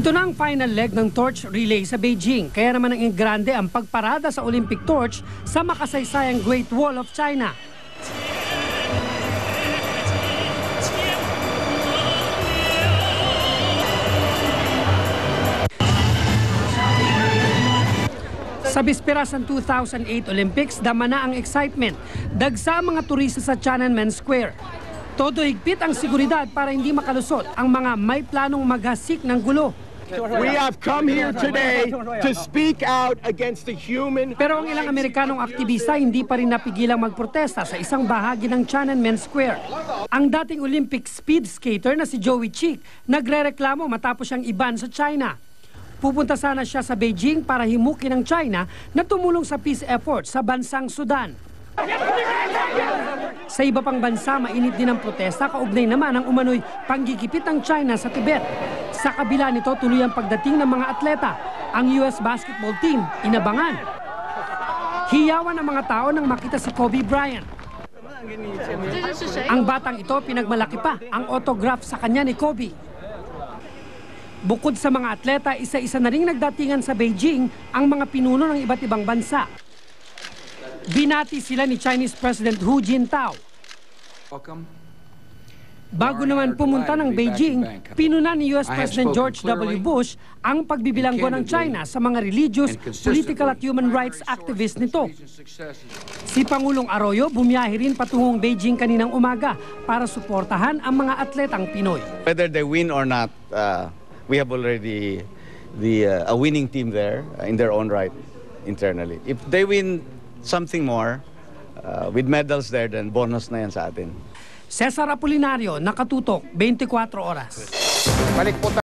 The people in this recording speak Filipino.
Ito na ang final leg ng torch relay sa Beijing. Kaya naman ang grande ang pagparada sa Olympic torch sa makasaysayang Great Wall of China. Sa bisperas ng 2008 Olympics, dama na ang excitement. Dagsa ang mga turista sa Tiananmen Square. Todo higpit ang seguridad para hindi makalusot ang mga may planong maghasik ng gulo. We have come here today to speak out against the human. Pero ang ilang Amerikanong aktivista hindi pa rin napigilang magprotesta sa isang bahagi ng Tiananmen Square. Ang dating Olympic speed skater na si Joey Chick nagrereklamo matapos siyang iban sa China. Pupunta sana siya sa Beijing para himukin ng China na tumulong sa peace effort sa bansang Sudan. Sa iba pang bansa, mainit din ang protesta, kaugnay naman ang umano'y panggigipit ng China sa Tibet. Sa kabila nito, tuloy ang pagdating ng mga atleta. Ang US basketball team, inabangan. Hiyawan ang mga tao nang makita si Kobe Bryant. Ang batang ito, pinagmalaki pa ang autograph sa kanya ni Kobe. Bukod sa mga atleta, isa-isa na ring nagdatingan sa Beijing ang mga pinuno ng iba't ibang bansa. Binati sila ni Chinese President Hu Jintao. Bago naman pumunta ng Beijing, pinuna ni US President George W. Bush ang pagbibilanggo ng China sa mga religious, political at human rights activists nito. Si Pangulong Arroyo bumiyahe rin patungong Beijing kaninang umaga para suportahan ang mga atletang Pinoy. Whether they win or not, we have already a winning team there in their own right internally. If they win something more with medals there, then bonus na yan sa atin. Cesar Apolinario, Nakatutok, 24 Oras. Balik po tayo.